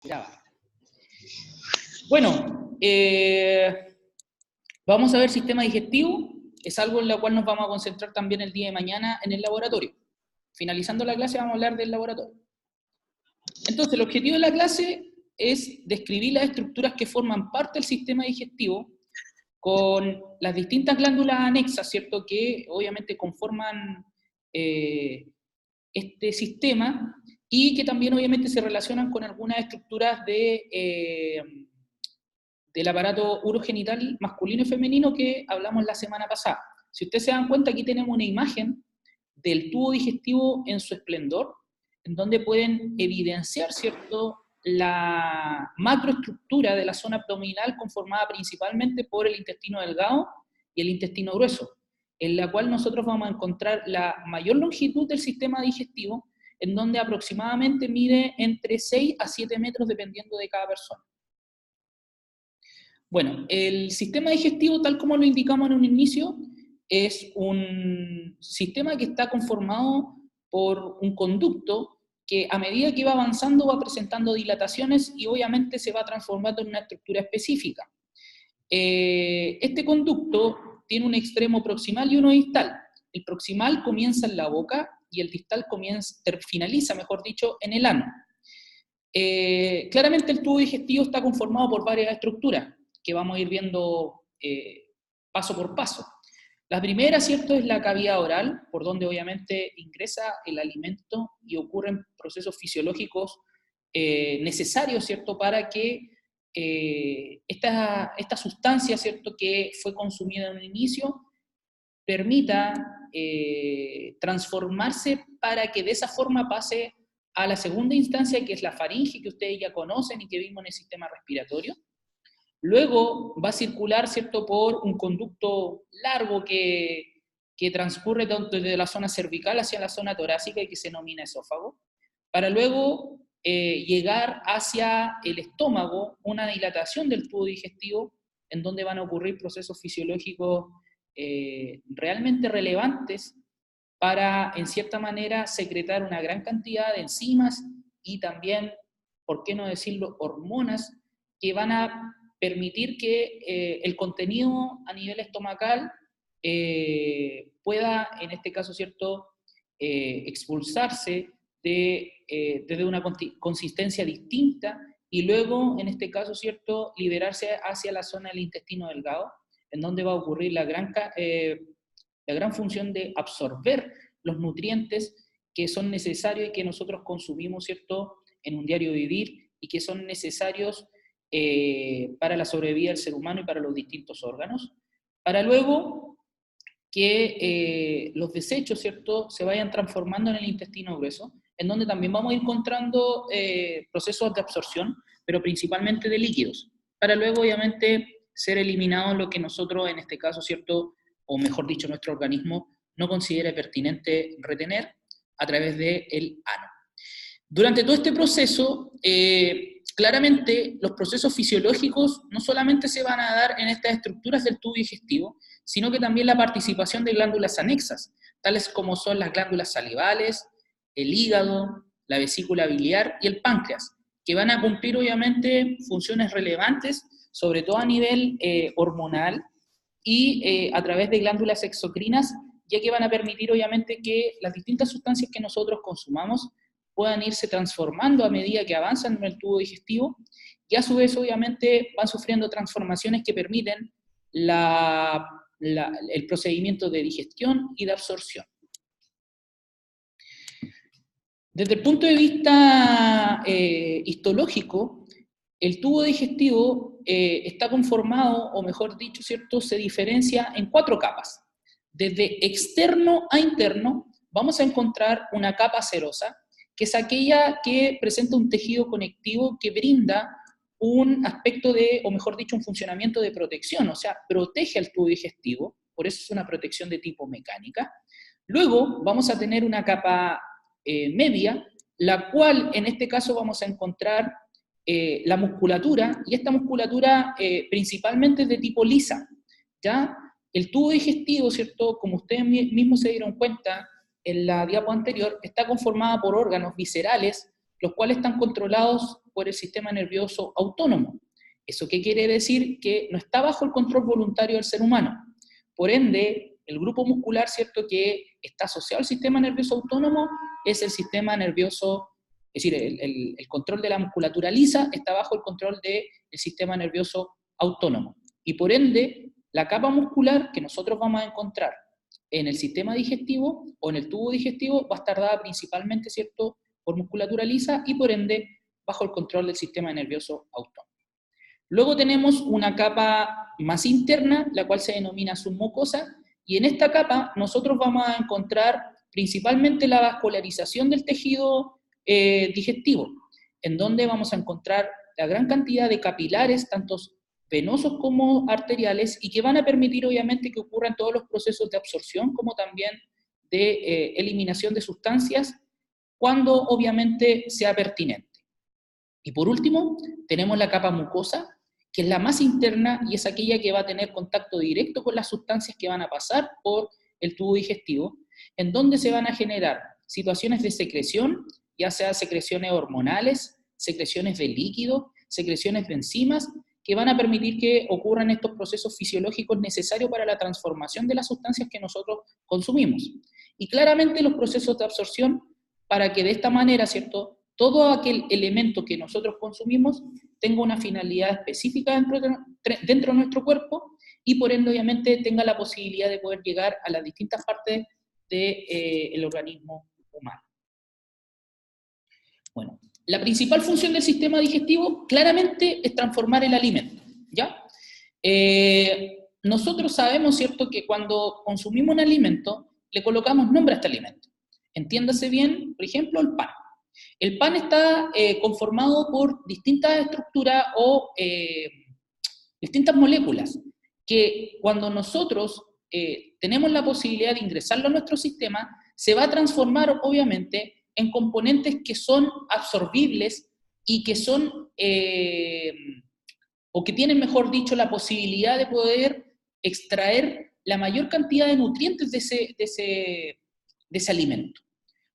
Graba. Bueno, vamos a ver sistema digestivo. Es algo en lo cual nos vamos a concentrar también el día de mañana en el laboratorio. Finalizando la clase vamos a hablar del laboratorio. Entonces, el objetivo de la clase es describir las estructuras que forman parte del sistema digestivo con las distintas glándulas anexas, ¿cierto?, que obviamente conforman este sistema y que también obviamente se relacionan con algunas estructuras del aparato urogenital masculino y femenino que hablamos la semana pasada. Si ustedes se dan cuenta, aquí tenemos una imagen del tubo digestivo en su esplendor, en donde pueden evidenciar, ¿cierto?, la macroestructura de la zona abdominal conformada principalmente por el intestino delgado y el intestino grueso, en la cual nosotros vamos a encontrar la mayor longitud del sistema digestivo, en donde aproximadamente mide entre 6 a 7 metros dependiendo de cada persona. Bueno, el sistema digestivo, tal como lo indicamos en un inicio, es un sistema que está conformado por un conducto que a medida que va avanzando va presentando dilataciones y obviamente se va transformando en una estructura específica. Este conducto tiene un extremo proximal y uno distal. El proximal comienza en la boca y el distal finaliza, mejor dicho, en el ano. Claramente el tubo digestivo está conformado por varias estructuras que vamos a ir viendo paso por paso. La primera, ¿cierto?, es la cavidad oral, por donde obviamente ingresa el alimento y ocurren procesos fisiológicos necesarios, ¿cierto?, para que esta sustancia, ¿cierto?, que fue consumida en un inicio, permita transformarse para que de esa forma pase a la segunda instancia, que es la faringe, que ustedes ya conocen y que vimos en el sistema respiratorio. Luego va a circular, ¿cierto?, por un conducto largo que transcurre desde la zona cervical hacia la zona torácica y que se denomina esófago, para luego llegar hacia el estómago, una dilatación del tubo digestivo, en donde van a ocurrir procesos fisiológicos realmente relevantes para, en cierta manera, secretar una gran cantidad de enzimas y también, por qué no decirlo, hormonas que van a permitir que el contenido a nivel estomacal pueda, en este caso, ¿cierto?, expulsarse desde una consistencia distinta y luego, en este caso, ¿cierto?, liberarse hacia la zona del intestino delgado, en donde va a ocurrir la gran función de absorber los nutrientes que son necesarios y que nosotros consumimos, ¿cierto?, en un diario vivir y que son necesarios para la sobrevida del ser humano y para los distintos órganos, para luego que los desechos, ¿cierto?, se vayan transformando en el intestino grueso, en donde también vamos a ir encontrando procesos de absorción, pero principalmente de líquidos, para luego, obviamente, ser eliminados lo que nosotros, en este caso, ¿cierto?, o mejor dicho, nuestro organismo no considere pertinente retener a través del ano. Durante todo este proceso, claramente los procesos fisiológicos no solamente se van a dar en estas estructuras del tubo digestivo, sino que también la participación de glándulas anexas, tales como son las glándulas salivales, el hígado, la vesícula biliar y el páncreas, que van a cumplir obviamente funciones relevantes, sobre todo a nivel hormonal y a través de glándulas exocrinas, ya que van a permitir obviamente que las distintas sustancias que nosotros consumamos puedan irse transformando a medida que avanzan en el tubo digestivo y a su vez obviamente van sufriendo transformaciones que permiten el procedimiento de digestión y de absorción. Desde el punto de vista histológico, el tubo digestivo está conformado, o mejor dicho, ¿cierto?, se diferencia en 4 capas. Desde externo a interno vamos a encontrar una capa serosa, que es aquella que presenta un tejido conectivo que brinda un aspecto de, o mejor dicho, un funcionamiento de protección, o sea, protege al tubo digestivo, por eso es una protección de tipo mecánica. Luego vamos a tener una capa media, la cual en este caso vamos a encontrar la musculatura, y esta musculatura principalmente es de tipo lisa, ¿ya? El tubo digestivo, ¿cierto?, como ustedes mismos se dieron cuenta en la diapo anterior, está conformada por órganos viscerales, los cuales están controlados por el sistema nervioso autónomo. ¿Eso qué quiere decir? Que no está bajo el control voluntario del ser humano. Por ende, el grupo muscular, ¿cierto?, que está asociado al sistema nervioso autónomo es el sistema nervioso, es decir, el control de la musculatura lisa está bajo el control del sistema nervioso autónomo. Y por ende, la capa muscular que nosotros vamos a encontrar en el sistema digestivo o en el tubo digestivo va a estar dada principalmente, ¿cierto?, por musculatura lisa y por ende bajo el control del sistema nervioso autónomo. Luego tenemos una capa más interna, la cual se denomina submucosa, y en esta capa nosotros vamos a encontrar principalmente la vascularización del tejido digestivo, en donde vamos a encontrar la gran cantidad de capilares, tanto venosos como arteriales, y que van a permitir obviamente que ocurran todos los procesos de absorción, como también de eliminación de sustancias, cuando obviamente sea pertinente. Y por último, tenemos la capa mucosa, que es la más interna y es aquella que va a tener contacto directo con las sustancias que van a pasar por el tubo digestivo, en donde se van a generar situaciones de secreción, ya sea secreciones hormonales, secreciones de líquido, secreciones de enzimas, que van a permitir que ocurran estos procesos fisiológicos necesarios para la transformación de las sustancias que nosotros consumimos. Y claramente los procesos de absorción, para que de esta manera, ¿cierto?, todo aquel elemento que nosotros consumimos tenga una finalidad específica dentro de nuestro cuerpo y por ende obviamente tenga la posibilidad de poder llegar a las distintas partes del organismo humano. Bueno, la principal función del sistema digestivo claramente es transformar el alimento, ¿ya? Nosotros sabemos, ¿cierto?, que cuando consumimos un alimento le colocamos nombre a este alimento. Entiéndase bien, por ejemplo, el pan. El pan está conformado por distintas estructuras o distintas moléculas que cuando nosotros tenemos la posibilidad de ingresarlo a nuestro sistema, se va a transformar obviamente en componentes que son absorbibles y que son, o que tienen, mejor dicho, la posibilidad de poder extraer la mayor cantidad de nutrientes de ese alimento.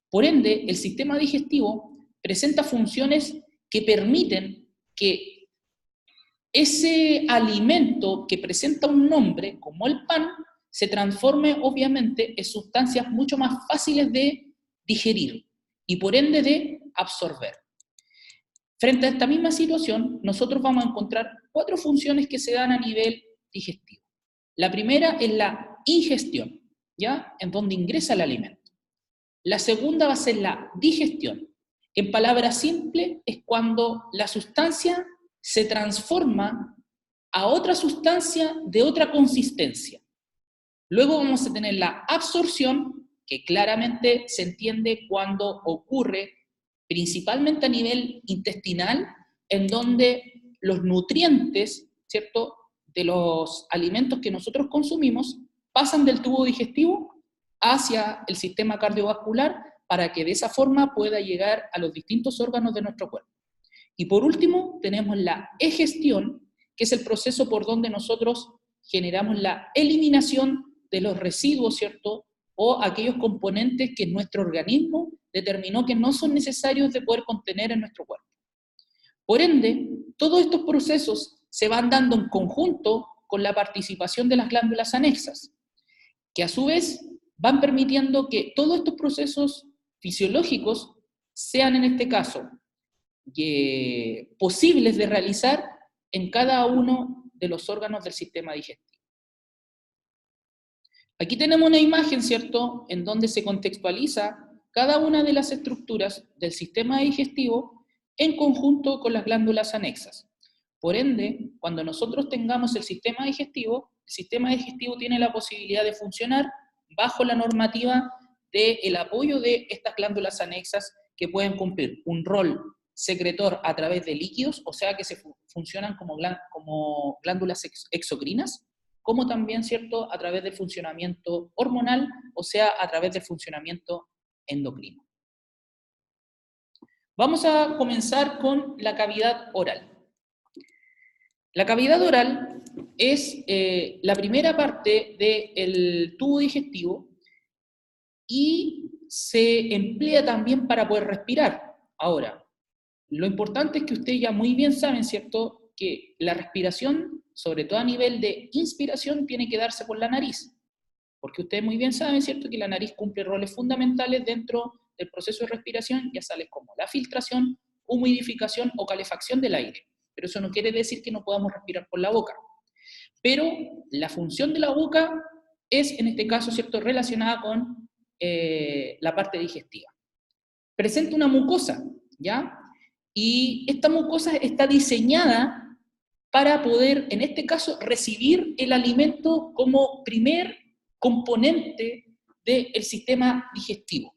Por ende, el sistema digestivo presenta funciones que permiten que ese alimento que presenta un nombre, como el pan, se transforme obviamente en sustancias mucho más fáciles de digerir y por ende de absorber. Frente a esta misma situación, nosotros vamos a encontrar 4 funciones que se dan a nivel digestivo. La primera es la ingestión, ¿ya?, en donde ingresa el alimento. La segunda va a ser la digestión. En palabras simples, es cuando la sustancia se transforma a otra sustancia de otra consistencia. Luego vamos a tener la absorción, que claramente se entiende cuando ocurre principalmente a nivel intestinal, en donde los nutrientes, ¿cierto?, de los alimentos que nosotros consumimos pasan del tubo digestivo hacia el sistema cardiovascular para que de esa forma pueda llegar a los distintos órganos de nuestro cuerpo. Y por último, tenemos la egestión, que es el proceso por donde nosotros generamos la eliminación de los residuos, ¿cierto?, o aquellos componentes que nuestro organismo determinó que no son necesarios de poder contener en nuestro cuerpo. Por ende, todos estos procesos se van dando en conjunto con la participación de las glándulas anexas, que a su vez van permitiendo que todos estos procesos fisiológicos sean en este caso posibles de realizar en cada uno de los órganos del sistema digestivo. Aquí tenemos una imagen, ¿cierto?, en donde se contextualiza cada una de las estructuras del sistema digestivo en conjunto con las glándulas anexas. Por ende, cuando nosotros tengamos el sistema digestivo tiene la posibilidad de funcionar bajo la normativa del apoyo de estas glándulas anexas que pueden cumplir un rol secretor a través de líquidos, o sea que funcionan como glándulas exocrinas, como también, ¿cierto?, a través del funcionamiento hormonal, o sea, a través del funcionamiento endocrino. Vamos a comenzar con la cavidad oral. La cavidad oral es la primera parte del tubo digestivo y se emplea también para poder respirar. Ahora, Lo importante es que ustedes ya muy bien saben, ¿cierto?, que la respiración, sobre todo a nivel de inspiración, tiene que darse por la nariz. Porque ustedes muy bien saben, ¿cierto?, que la nariz cumple roles fundamentales dentro del proceso de respiración, ya sales como la filtración, humidificación o calefacción del aire. Pero eso no quiere decir que no podamos respirar por la boca. Pero la función de la boca es, en este caso, ¿cierto?, relacionada con la parte digestiva. Presenta una mucosa, ¿ya? Y esta mucosa está diseñada para poder, en este caso, recibir el alimento como primer componente del sistema digestivo.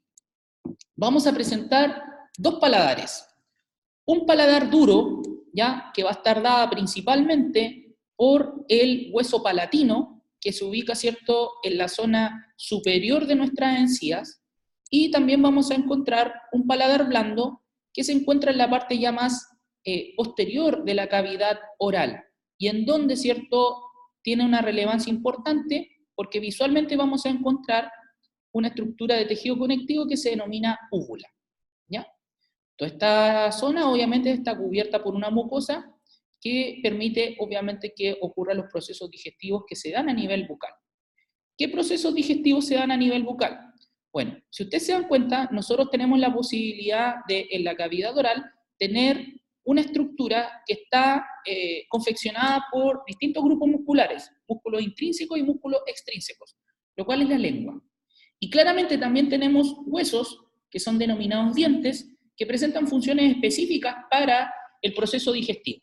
Vamos a presentar dos paladares. Un paladar duro, ¿ya?, que va a estar dada principalmente por el hueso palatino, que se ubica, ¿cierto?, en la zona superior de nuestras encías, y también vamos a encontrar un paladar blando, que se encuentra en la parte ya más posterior de la cavidad oral, y en donde, ¿cierto?, tiene una relevancia importante, porque visualmente vamos a encontrar una estructura de tejido conectivo que se denomina úvula, ¿ya? Toda esta zona obviamente está cubierta por una mucosa que permite obviamente que ocurran los procesos digestivos que se dan a nivel bucal. ¿Qué procesos digestivos se dan a nivel bucal? Bueno, si ustedes se dan cuenta, nosotros tenemos la posibilidad de, en la cavidad oral, tener una estructura que está confeccionada por distintos grupos musculares, músculos intrínsecos y músculos extrínsecos, lo cual es la lengua. Y claramente también tenemos huesos, que son denominados dientes, que presentan funciones específicas para el proceso digestivo.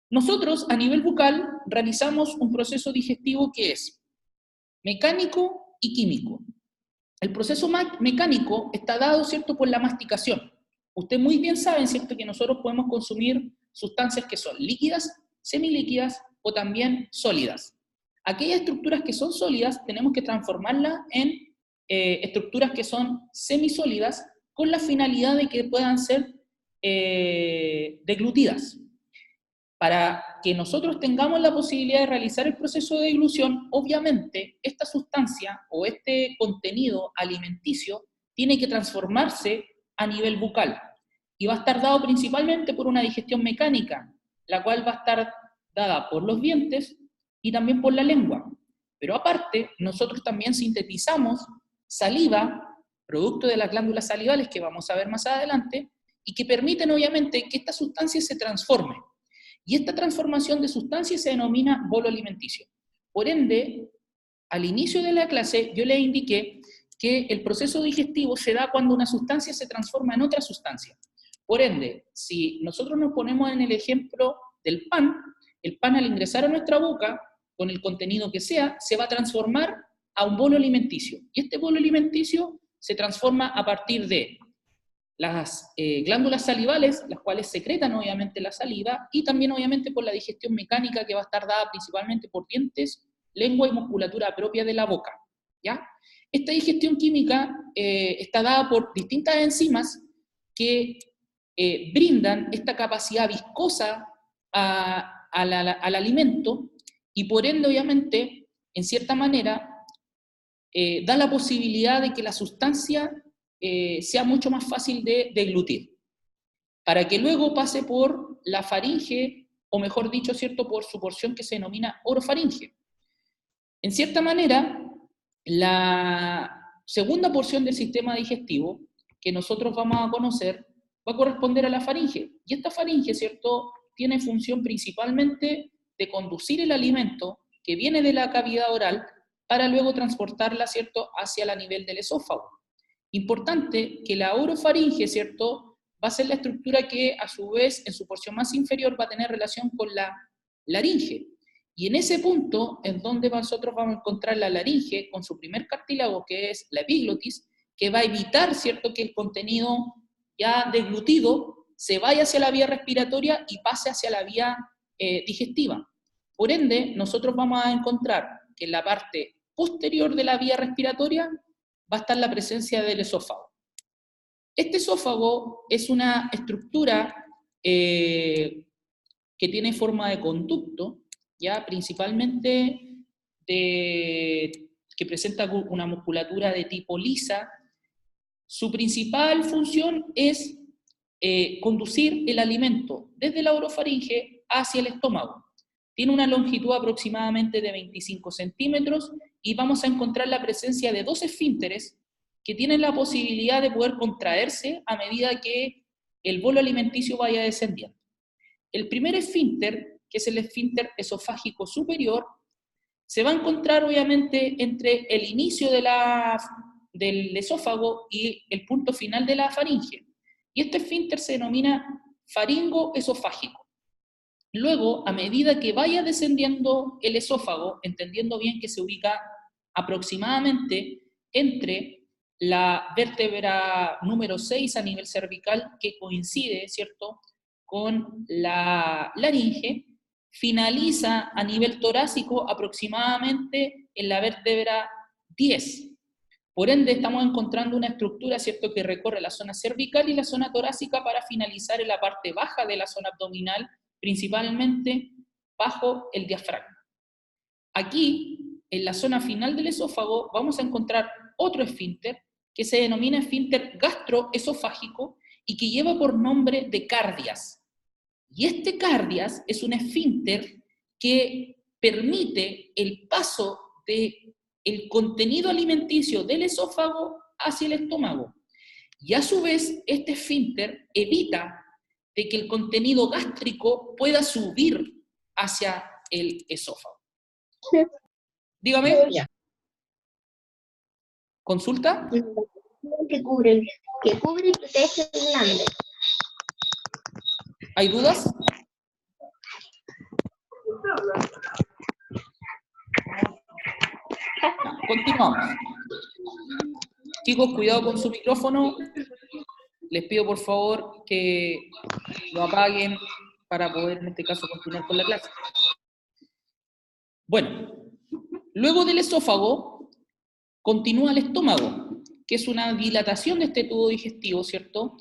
Nosotros, a nivel bucal, realizamos un proceso digestivo que es mecánico y químico. El proceso mecánico está dado, ¿cierto?, por la masticación. Ustedes muy bien saben, ¿cierto?, que nosotros podemos consumir sustancias que son líquidas, semilíquidas o también sólidas. Aquellas estructuras que son sólidas tenemos que transformarlas en estructuras que son semisólidas con la finalidad de que puedan ser deglutidas. Para que nosotros tengamos la posibilidad de realizar el proceso de deglución, obviamente esta sustancia o este contenido alimenticio tiene que transformarse a nivel bucal y va a estar dado principalmente por una digestión mecánica, la cual va a estar dada por los dientes y también por la lengua. Pero aparte, nosotros también sintetizamos saliva, producto de las glándulas salivales que vamos a ver más adelante, y que permiten obviamente que esta sustancia se transforme. Y esta transformación de sustancias se denomina bolo alimenticio. Por ende, al inicio de la clase yo les indiqué que el proceso digestivo se da cuando una sustancia se transforma en otra sustancia. Por ende, si nosotros nos ponemos en el ejemplo del pan, el pan al ingresar a nuestra boca, con el contenido que sea, se va a transformar a un bolo alimenticio. Y este bolo alimenticio se transforma a partir de las glándulas salivales, las cuales secretan obviamente la saliva, y también obviamente por la digestión mecánica que va a estar dada principalmente por dientes, lengua y musculatura propia de la boca, ¿ya? Esta digestión química está dada por distintas enzimas que brindan esta capacidad viscosa al alimento, y por ende obviamente, en cierta manera, da la posibilidad de que la sustancia sea mucho más fácil de deglutir, para que luego pase por la faringe, o mejor dicho, ¿cierto?, por su porción que se denomina orofaringe. En cierta manera, la segunda porción del sistema digestivo que nosotros vamos a conocer va a corresponder a la faringe, y esta faringe, ¿cierto?, tiene función principalmente de conducir el alimento que viene de la cavidad oral para luego transportarla, ¿cierto?, hacia el nivel del esófago. Importante que la orofaringe, ¿cierto?, va a ser la estructura que a su vez en su porción más inferior va a tener relación con la laringe. Y en ese punto en donde nosotros vamos a encontrar la laringe con su primer cartílago, que es la epiglotis, que va a evitar, ¿cierto?, que el contenido ya deglutido se vaya hacia la vía respiratoria y pase hacia la vía digestiva. Por ende, nosotros vamos a encontrar que en la parte posterior de la vía respiratoria va a estar la presencia del esófago. Este esófago es una estructura que tiene forma de conducto, ya principalmente que presenta una musculatura de tipo lisa. Su principal función es conducir el alimento desde la orofaringe hacia el estómago. Tiene una longitud aproximadamente de 25 centímetros y vamos a encontrar la presencia de 2 esfínteres que tienen la posibilidad de poder contraerse a medida que el bolo alimenticio vaya descendiendo. El primer esfínter, que es el esfínter esofágico superior, se va a encontrar obviamente entre el inicio del esófago y el punto final de la faringe. Y este esfínter se denomina faringoesofágico. Luego, a medida que vaya descendiendo el esófago, entendiendo bien que se ubica aproximadamente entre la vértebra número 6 a nivel cervical, que coincide, ¿cierto?, con la laringe, finaliza a nivel torácico aproximadamente en la vértebra 10. Por ende, estamos encontrando una estructura, ¿cierto?, que recorre la zona cervical y la zona torácica para finalizar en la parte baja de la zona abdominal, principalmente bajo el diafragma. Aquí, en la zona final del esófago, vamos a encontrar otro esfínter que se denomina esfínter gastroesofágico y que lleva por nombre de cardias. Y este cardias es un esfínter que permite el paso del contenido alimenticio del esófago hacia el estómago. Y a su vez, este esfínter evita de que el contenido gástrico pueda subir hacia el esófago. Sí. Dígame. Ya. ¿Consulta? Que cubre y protege el glande. ¿Hay dudas? Continuamos. Chicos, cuidado con su micrófono. Les pido por favor que lo apaguen para poder en este caso continuar con la clase. Bueno, luego del esófago continúa el estómago, que es una dilatación de este tubo digestivo, ¿cierto?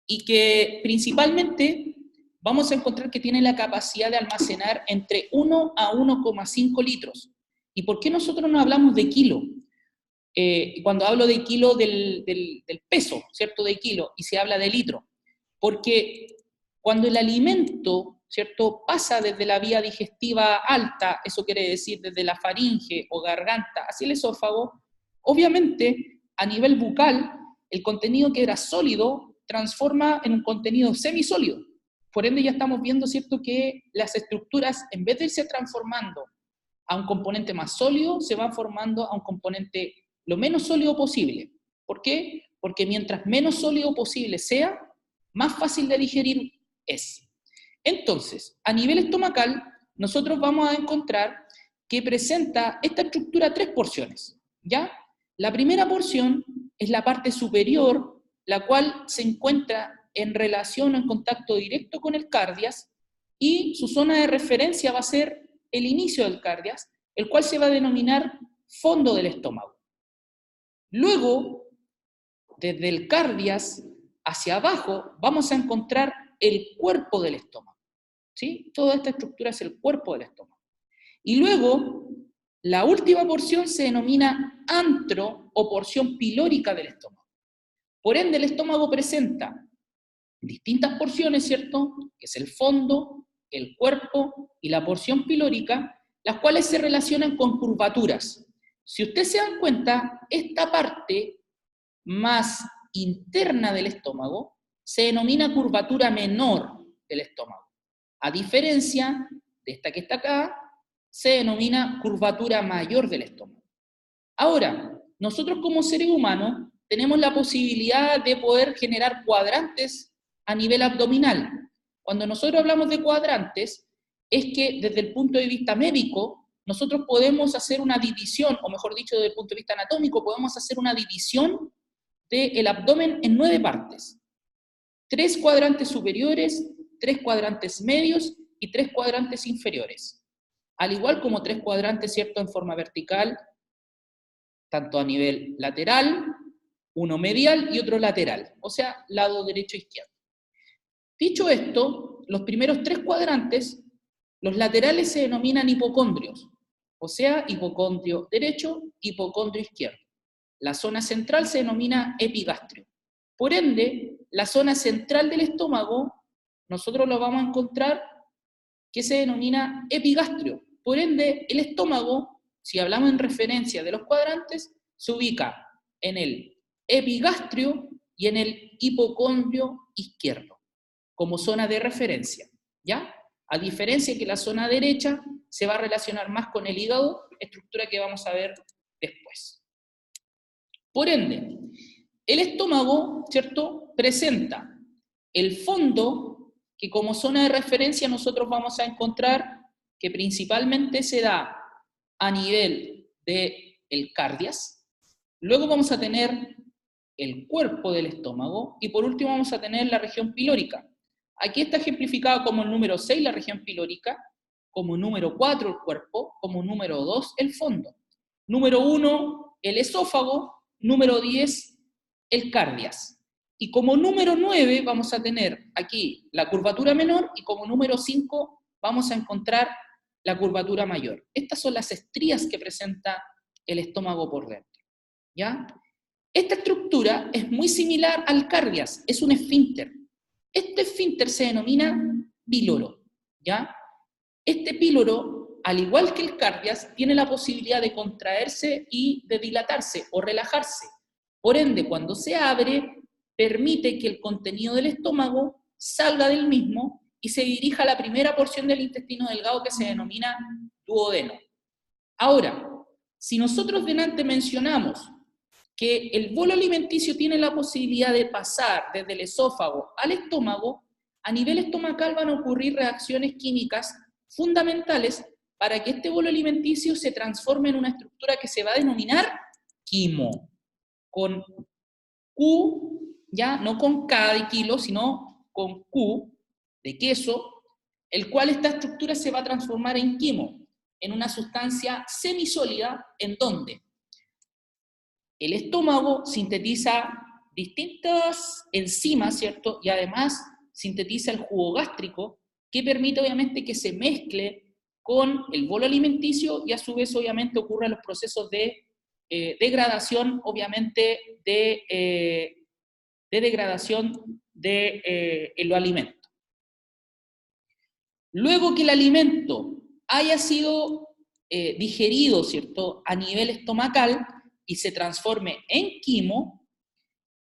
Y que principalmente vamos a encontrar que tiene la capacidad de almacenar entre 1 a 1,5 litros. ¿Y por qué nosotros no hablamos de kilo? Cuando hablo de kilo del peso, ¿cierto? De kilo, y se habla de litro. Porque cuando el alimento, ¿cierto?, pasa desde la vía digestiva alta, eso quiere decir desde la faringe o garganta hacia el esófago, obviamente, a nivel bucal, el contenido que era sólido transforma en un contenido semisólido. Por ende, ya estamos viendo, ¿cierto?, que las estructuras, en vez de irse transformando a un componente más sólido, se van formando a un componente lo menos sólido posible. ¿Por qué? Porque mientras menos sólido posible sea, más fácil de digerir es. Entonces, a nivel estomacal, nosotros vamos a encontrar que presenta esta estructura 3 porciones, ¿ya? La primera porción es la parte superior, la cual se encuentra en relación o en contacto directo con el cardias, y su zona de referencia va a ser el inicio del cardias, el cual se va a denominar fondo del estómago. Luego, desde el cardias hacia abajo, vamos a encontrar el cuerpo del estómago, ¿sí? Toda esta estructura es el cuerpo del estómago. Y luego, la última porción se denomina antro o porción pilórica del estómago. Por ende, el estómago presenta distintas porciones, ¿cierto? Que es el fondo, el cuerpo y la porción pilórica, las cuales se relacionan con curvaturas. Si ustedes se dan cuenta, esta parte más interna del estómago se denomina curvatura menor del estómago. A diferencia de esta que está acá, se denomina curvatura mayor del estómago. Ahora, nosotros como seres humanos tenemos la posibilidad de poder generar cuadrantes a nivel abdominal. Cuando nosotros hablamos de cuadrantes, es que desde el punto de vista médico, nosotros podemos hacer una división, o mejor dicho, desde el punto de vista anatómico, podemos hacer una división del abdomen en 9 partes. 3 cuadrantes superiores, 3 cuadrantes medios y 3 cuadrantes inferiores. Al igual como 3 cuadrantes, ¿cierto?, en forma vertical, tanto a nivel lateral, uno medial y otro lateral, o sea, lado derecho e izquierdo. Dicho esto, los primeros 3 cuadrantes, los laterales se denominan hipocondrios, o sea, hipocondrio derecho, hipocondrio izquierdo. La zona central se denomina epigastrio. Por ende, la zona central del estómago, nosotros lo vamos a encontrar que se denomina epigastrio. Por ende, el estómago, si hablamos en referencia de los cuadrantes, se ubica en el epigastrio y en el hipocondrio izquierdo, como zona de referencia, ¿ya? A diferencia que la zona derecha se va a relacionar más con el hígado, estructura que vamos a ver después. Por ende, el estómago, ¿cierto?, presenta el fondo, que como zona de referencia nosotros vamos a encontrar que principalmente se da a nivel del cardias, luego vamos a tener el cuerpo del estómago, y por último vamos a tener la región pilórica. Aquí está ejemplificado como el número 6 la región pilórica, como número 4 el cuerpo, como número 2 el fondo. Número 1 el esófago, número 10 el cardias. Y como número 9 vamos a tener aquí la curvatura menor, y como número 5 vamos a encontrar la curvatura mayor. Estas son las estrías que presenta el estómago por dentro, ¿ya? Esta estructura es muy similar al cardias, es un esfínter. Este esfínter se denomina píloro, ¿ya? Este píloro, al igual que el cardias, tiene la posibilidad de contraerse y de dilatarse o relajarse. Por ende, cuando se abre, permite que el contenido del estómago salga del mismo y se dirija a la primera porción del intestino delgado que se denomina duodeno. Ahora, si nosotros delante mencionamos que el bolo alimenticio tiene la posibilidad de pasar desde el esófago al estómago, a nivel estomacal van a ocurrir reacciones químicas fundamentales para que este bolo alimenticio se transforme en una estructura que se va a denominar quimo, con Q, ya no con K de kilo, sino con Q de queso, el cual esta estructura se va a transformar en quimo, en una sustancia semisólida, en donde el estómago sintetiza distintas enzimas, ¿cierto? Y además sintetiza el jugo gástrico, que permite obviamente que se mezcle con el bolo alimenticio y a su vez obviamente ocurran los procesos de degradación, obviamente, de degradación de los alimentos. Luego que el alimento haya sido digerido, ¿cierto?, a nivel estomacal y se transforme en quimo,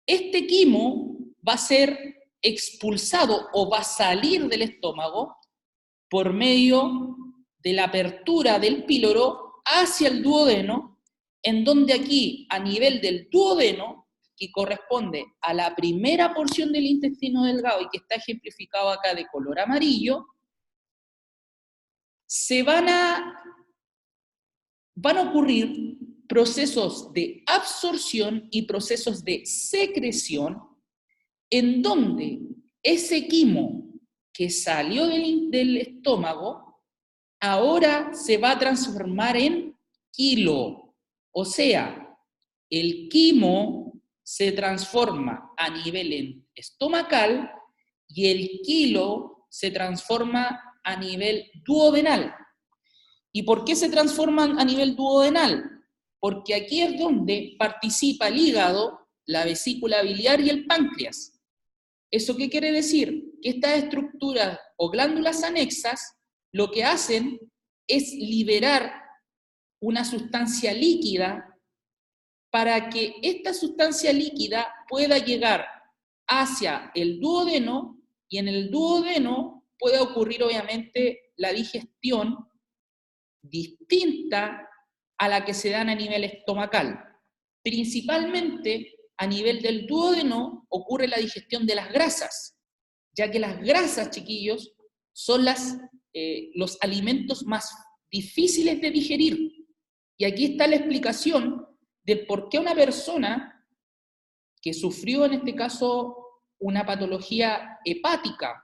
este quimo va a ser expulsado o va a salir del estómago por medio de la apertura del píloro hacia el duodeno, en donde aquí, a nivel del duodeno, que corresponde a la primera porción del intestino delgado y que está ejemplificado acá de color amarillo, van a ocurrir procesos de absorción y procesos de secreción, en donde ese quimo que salió del estómago ahora se va a transformar en quilo. O sea, el quimo se transforma a nivel estomacal y el quilo se transforma a nivel duodenal. ¿Y por qué se transforman a nivel duodenal? Porque aquí es donde participa el hígado, la vesícula biliar y el páncreas. ¿Eso qué quiere decir? Que estas estructuras o glándulas anexas lo que hacen es liberar una sustancia líquida para que esta sustancia líquida pueda llegar hacia el duodeno y en el duodeno pueda ocurrir obviamente la digestión distinta a la que se dan a nivel estomacal. Principalmente a nivel del duodeno ocurre la digestión de las grasas, ya que las grasas, chiquillos, son los alimentos más difíciles de digerir. Y aquí está la explicación de por qué una persona que sufrió en este caso una patología hepática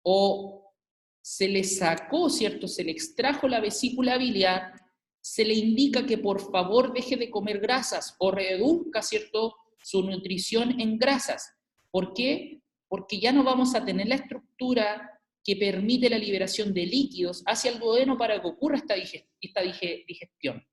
o se le sacó, ¿cierto?, se le extrajo la vesícula biliar, se le indica que por favor deje de comer grasas o reduzca, ¿cierto?, su nutrición en grasas. ¿Por qué? Porque ya no vamos a tener la estructura que permite la liberación de líquidos hacia el duodeno para que ocurra esta digestión.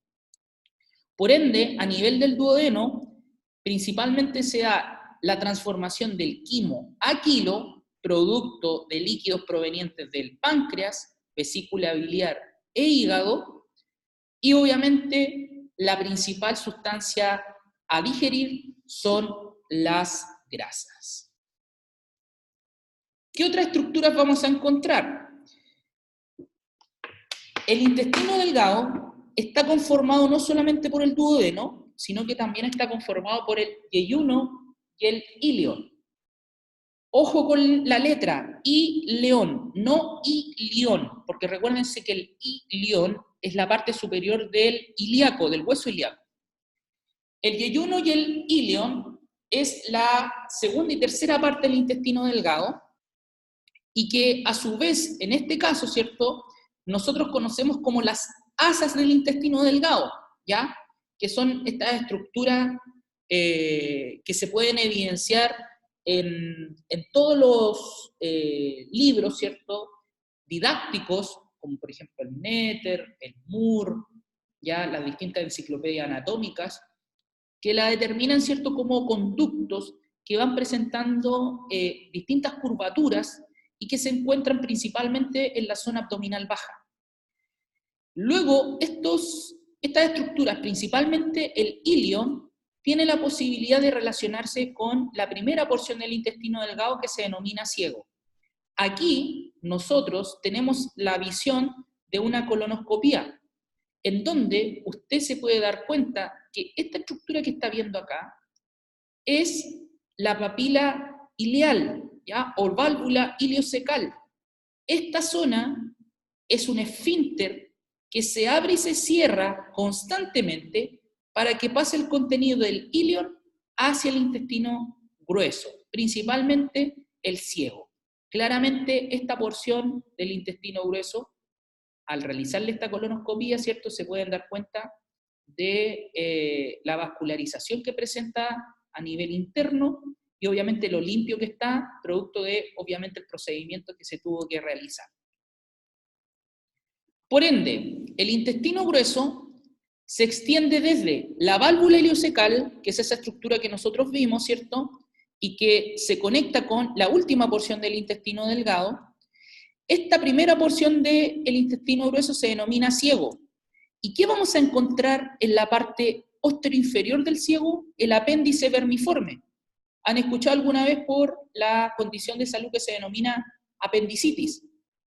Por ende, a nivel del duodeno, principalmente se da la transformación del quimo a kilo, producto de líquidos provenientes del páncreas, vesícula biliar e hígado, y obviamente la principal sustancia a digerir son las grasas. ¿Qué otras estructuras vamos a encontrar? El intestino delgado está conformado no solamente por el duodeno, sino que también está conformado por el yeyuno y el ilion. Ojo con la letra, ilion, no ilión, porque recuérdense que el ilion es la parte superior del ilíaco, del hueso ilíaco. El yeyuno y el ilion es la segunda y tercera parte del intestino delgado, y que a su vez, en este caso, ¿cierto?, nosotros conocemos como las asas del intestino delgado, ¿ya? Que son estas estructuras que se pueden evidenciar en todos los libros, ¿cierto?, didácticos, como por ejemplo el Netter, el Moore, ya las distintas enciclopedias anatómicas, que la determinan, ¿cierto?, como conductos que van presentando distintas curvaturas y que se encuentran principalmente en la zona abdominal baja. Luego, estas estructuras, principalmente el ilion, tiene la posibilidad de relacionarse con la primera porción del intestino delgado que se denomina ciego. Aquí nosotros tenemos la visión de una colonoscopía, en donde usted se puede dar cuenta que esta estructura que está viendo acá es la papila ileal, ¿ya?, o válvula iliocecal. Esta zona es un esfínter que se abre y se cierra constantemente para que pase el contenido del ilion hacia el intestino grueso, principalmente el ciego. Claramente esta porción del intestino grueso, al realizarle esta colonoscopía, ¿cierto?, se pueden dar cuenta de la vascularización que presenta a nivel interno y obviamente lo limpio que está, producto de, obviamente, el procedimiento que se tuvo que realizar. Por ende, el intestino grueso se extiende desde la válvula iliocecal, que es esa estructura que nosotros vimos, ¿cierto?, y que se conecta con la última porción del intestino delgado. Esta primera porción del intestino grueso se denomina ciego. ¿Y qué vamos a encontrar en la parte posterior-inferior del ciego? El apéndice vermiforme. ¿Han escuchado alguna vez por la condición de salud que se denomina apendicitis?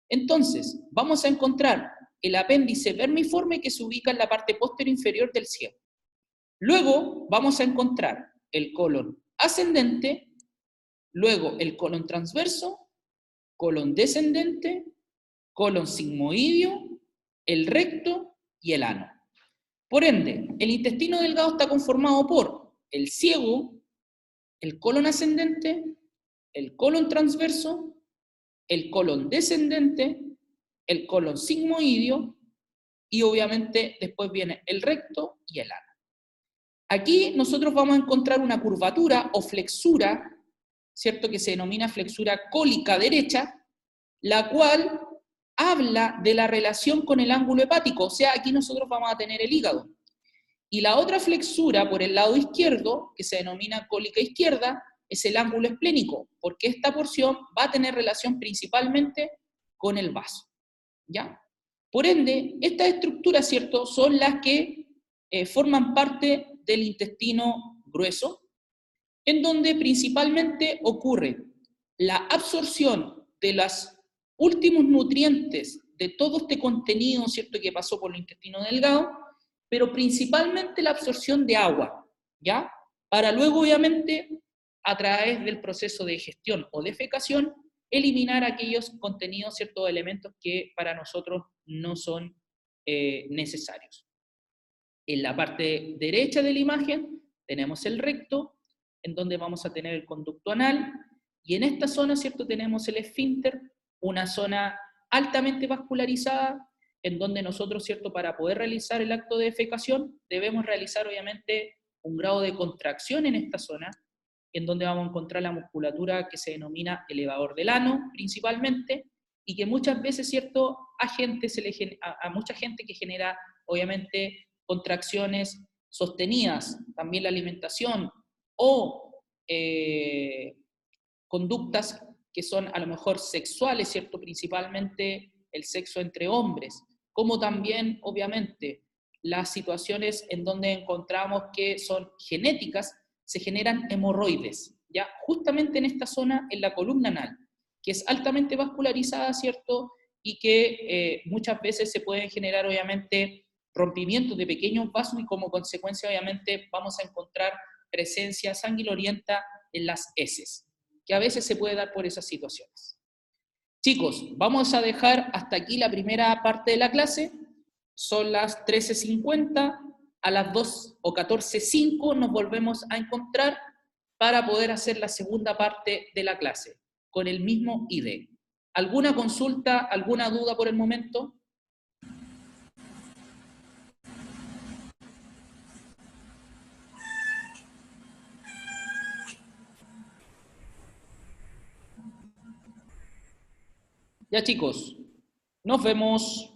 Entonces, vamos a encontrar el apéndice vermiforme que se ubica en la parte posterior-inferior del ciego. Luego vamos a encontrar el colon ascendente, luego el colon transverso, colon descendente, colon sigmoideo, el recto y el ano. Por ende, el intestino delgado está conformado por el ciego, el colon ascendente, el colon transverso, el colon descendente, el colon sigmoideo y obviamente después viene el recto y el ano. Aquí nosotros vamos a encontrar una curvatura o flexura, ¿cierto?, que se denomina flexura cólica derecha, la cual habla de la relación con el ángulo hepático, o sea, aquí nosotros vamos a tener el hígado. Y la otra flexura por el lado izquierdo, que se denomina cólica izquierda, es el ángulo esplénico, porque esta porción va a tener relación principalmente con el vaso, ¿ya? Por ende, estas estructuras, ¿cierto?, son las que forman parte del intestino grueso, en donde principalmente ocurre la absorción de los últimos nutrientes de todo este contenido, ¿cierto?, que pasó por el intestino delgado, pero principalmente la absorción de agua, ¿ya? Para luego, obviamente, a través del proceso de digestión o defecación, eliminar aquellos contenidos, ciertos elementos que para nosotros no son necesarios. En la parte derecha de la imagen tenemos el recto, en donde vamos a tener el conducto anal, y en esta zona, ¿cierto?, tenemos el esfínter, una zona altamente vascularizada, en donde nosotros, ¿cierto?, para poder realizar el acto de defecación, debemos realizar, obviamente, un grado de contracción en esta zona, en donde vamos a encontrar la musculatura que se denomina elevador del ano, principalmente, y que muchas veces, ¿cierto?, a mucha gente que genera, obviamente, contracciones sostenidas, también la alimentación, o conductas que son a lo mejor sexuales, ¿cierto? Principalmente el sexo entre hombres, como también, obviamente, las situaciones en donde encontramos que son genéticas, se generan hemorroides, ya justamente en esta zona, en la columna anal, que es altamente vascularizada, ¿cierto? Y que muchas veces se pueden generar, obviamente, rompimientos de pequeños vasos y como consecuencia, obviamente, vamos a encontrar presencia sanguinolenta en las heces, que a veces se puede dar por esas situaciones. Chicos, vamos a dejar hasta aquí la primera parte de la clase. Son las 13:50, a las 2 o 14:05 nos volvemos a encontrar para poder hacer la segunda parte de la clase, con el mismo ID. ¿Alguna consulta, alguna duda por el momento? Ya chicos, nos vemos.